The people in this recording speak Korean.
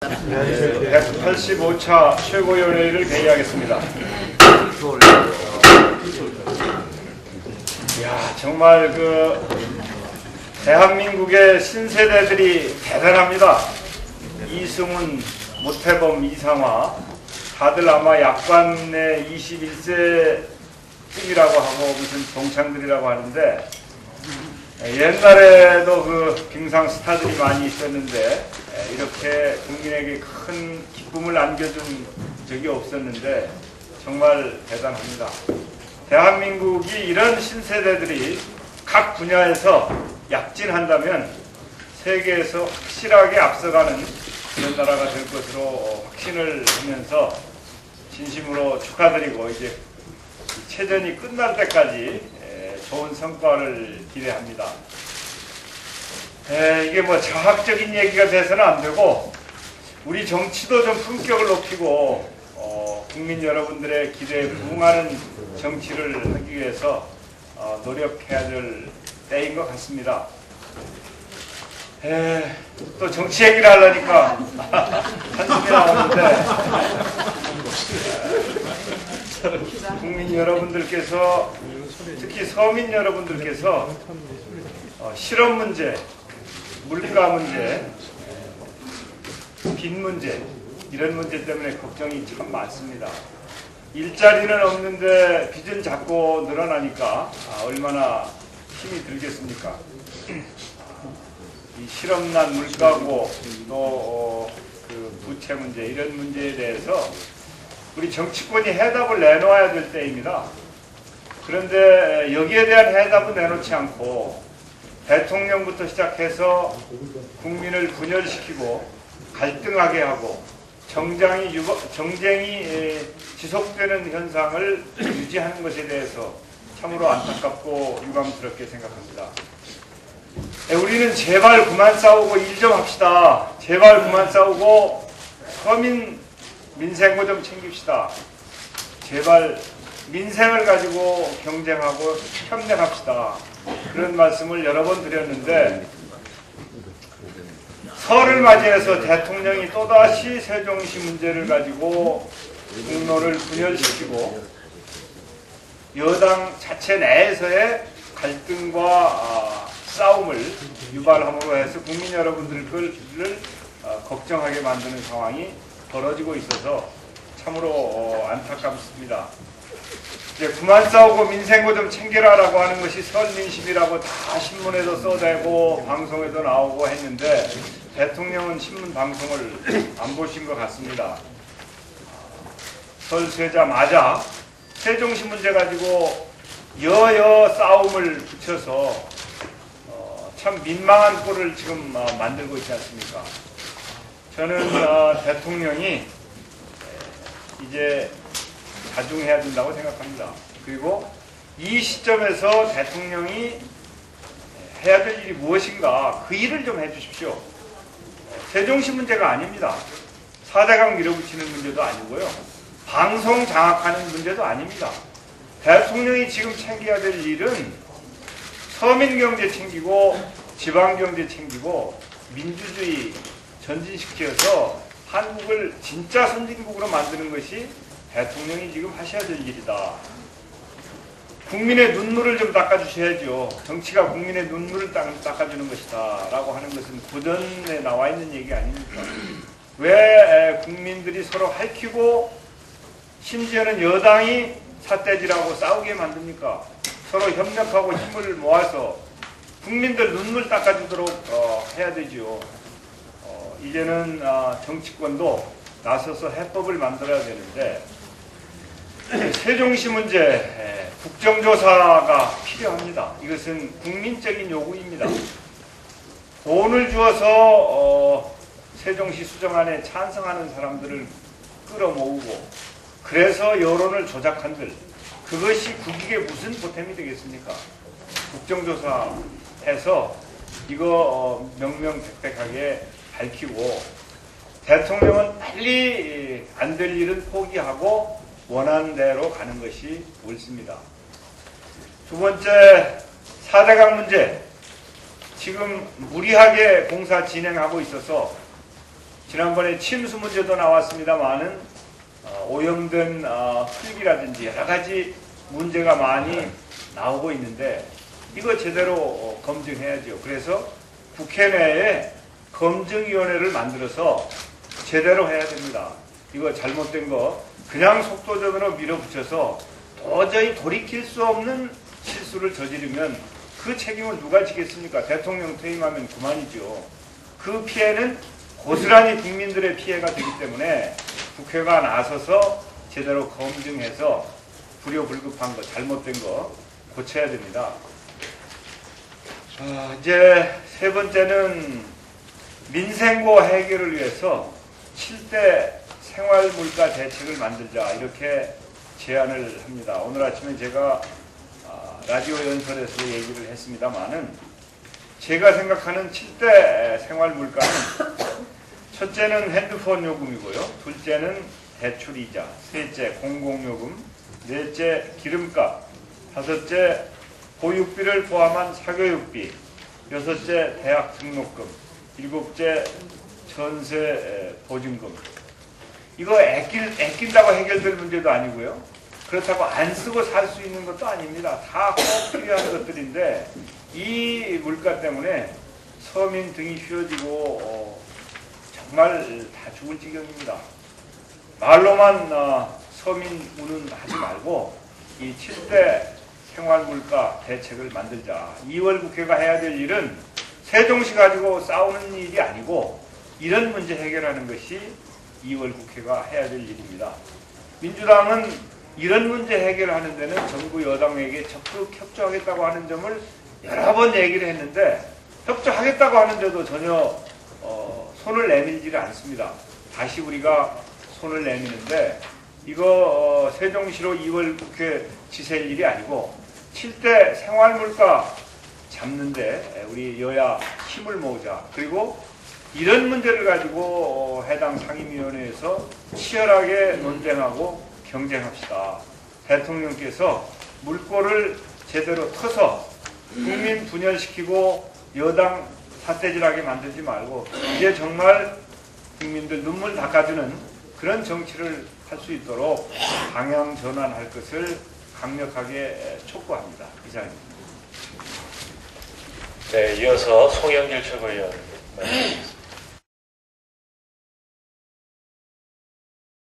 185차 최고위원회를 개의하겠습니다. 이야, 정말 대한민국의 신세대들이 대단합니다. 이승훈, 모태범, 이상화, 다들 아마 약관의 21세쯤이라고 하고 무슨 동창들이라고 하는데, 옛날에도 빙상 스타들이 많이 있었는데 이렇게 국민에게 큰 기쁨을 안겨준 적이 없었는데 정말 대단합니다. 대한민국이 이런 신세대들이 각 분야에서 약진한다면 세계에서 확실하게 앞서가는 그런 나라가 될 것으로 확신을 하면서 진심으로 축하드리고, 이제 체전이 끝날 때까지 좋은 성과를 기대합니다. 이게 자학적인 얘기가 돼서는 안 되고, 우리 정치도 좀 품격을 높이고 국민 여러분들의 기대에 부응하는 정치를 하기 위해서 노력해야 될 때인 것 같습니다. 또 정치 얘기를 하려니까 한숨이 나오는데, 국민 여러분들께서, 특히 서민 여러분들께서 실업 문제, 물가 문제, 빚 문제, 이런 문제 때문에 걱정이 참 많습니다. 일자리는 없는데 빚은 자꾸 늘어나니까 얼마나 힘이 들겠습니까? 이 실업난 물가고 또 부채 문제, 이런 문제에 대해서 우리 정치권이 해답을 내놓아야 될 때입니다. 그런데 여기에 대한 해답은 내놓지 않고 대통령부터 시작해서 국민을 분열시키고 갈등하게 하고 정쟁이 지속되는 현상을 유지하는 것에 대해서 참으로 안타깝고 유감스럽게 생각합니다. 우리는 제발 그만 싸우고 일 좀 합시다. 제발 그만 싸우고 서민 민생고 좀 챙깁시다. 제발 민생을 가지고 경쟁하고 협력합시다. 그런 말씀을 여러 번 드렸는데, 설을 맞이해서 대통령이 또다시 세종시 문제를 가지고 국론을 분열시키고 여당 자체 내에서의 갈등과 싸움을 유발함으로 해서 국민 여러분들을 걱정하게 만드는 상황이 벌어지고 있어서 참으로 안타깝습니다. 이제 그만 싸우고 민생고 좀 챙겨라라고 하는 것이 설민심이라고 다 신문에도 써대고 방송에도 나오고 했는데, 대통령은 신문 방송을 안 보신 것 같습니다. 설 쇠자마자 세종시 문제 가지고 여여 싸움을 붙여서 참 민망한 꼴을 지금 만들고 있지 않습니까? 저는 대통령이 이제 자중해야 된다고 생각합니다. 그리고 이 시점에서 대통령이 해야 될 일이 무엇인가, 그 일을 좀 해주십시오. 세종시 문제가 아닙니다. 4대강 밀어붙이는 문제도 아니고요. 방송 장악하는 문제도 아닙니다. 대통령이 지금 챙겨야 될 일은 서민경제 챙기고 지방경제 챙기고 민주주의 전진시켜서 한국을 진짜 선진국으로 만드는 것이 대통령이 지금 하셔야 될 일이다. 국민의 눈물을 좀 닦아주셔야죠. 정치가 국민의 눈물을 닦아주는 것이다 라고 하는 것은 고전에 나와 있는 얘기 아닙니까? 왜 국민들이 서로 핥히고 심지어는 여당이 삿대질하고 싸우게 만듭니까? 서로 협력하고 힘을 모아서 국민들 눈물 닦아주도록 해야 되죠. 이제는 정치권도 나서서 해법을 만들어야 되는데, 세종시 문제 국정조사가 필요합니다. 이것은 국민적인 요구입니다. 돈을 주어서 세종시 수정안에 찬성하는 사람들을 끌어모으고 그래서 여론을 조작한들, 그것이 국익에 무슨 보탬이 되겠습니까? 국정조사해서 이거 명명백백하게 밝히고, 대통령은 빨리 안 될 일은 포기하고 원하는 대로 가는 것이 옳습니다. 두 번째, 4대강 문제. 지금 무리하게 공사 진행하고 있어서 지난번에 침수 문제도 나왔습니다만은 오염된 흙이라든지 여러 가지 문제가 많이 나오고 있는데 이거 제대로 검증해야죠. 그래서 국회 내에 검증위원회를 만들어서 제대로 해야 됩니다. 이거 잘못된 거 그냥 속도전으로 밀어붙여서 도저히 돌이킬 수 없는 실수를 저지르면 그 책임을 누가 지겠습니까? 대통령 퇴임하면 그만이죠. 그 피해는 고스란히 국민들의 피해가 되기 때문에 국회가 나서서 제대로 검증해서 불효불급한 거, 잘못된 거 고쳐야 됩니다. 이제 세 번째는 민생고 해결을 위해서 7대 생활물가 대책을 만들자 이렇게 제안을 합니다. 오늘 아침에 제가 라디오 연설에서 얘기를 했습니다만은 제가 생각하는 7대 생활물가는 첫째는 핸드폰 요금이고요. 둘째는 대출이자, 셋째 공공요금, 넷째 기름값, 다섯째 보육비를 포함한 사교육비, 여섯째 대학 등록금, 일곱째 전세 보증금. 이거 아낀다고 해결될 문제도 아니고요. 그렇다고 안 쓰고 살 수 있는 것도 아닙니다. 다 꼭 필요한 것들인데 이 물가 때문에 서민 등이 휘어지고 정말 다 죽을 지경입니다. 말로만 서민 운운하지 말고 이 7대 생활물가 대책을 만들자. 2월 국회가 해야 될 일은 세종시 가지고 싸우는 일이 아니고 이런 문제 해결하는 것이 2월 국회가 해야 될 일입니다. 민주당은 이런 문제 해결하는 데는 정부 여당에게 적극 협조하겠다고 하는 점을 여러 번 얘기를 했는데 협조하겠다고 하는데도 전혀 손을 내밀지를 않습니다. 다시 우리가 손을 내미는데 이거 세종시로 2월 국회 지셀 일이 아니고 7대 생활물가 잡는데 우리 여야 힘을 모으자. 그리고 이런 문제를 가지고 해당 상임위원회에서 치열하게 논쟁하고 경쟁합시다. 대통령께서 물꼬를 제대로 터서 국민 분열시키고 여당 삿대질하게 만들지 말고 이제 정말 국민들 눈물 닦아주는 그런 정치를 할 수 있도록 방향 전환할 것을 강력하게 촉구합니다. 이상입니다. 네, 이어서 송영길 최고위원 말씀드리겠습니다.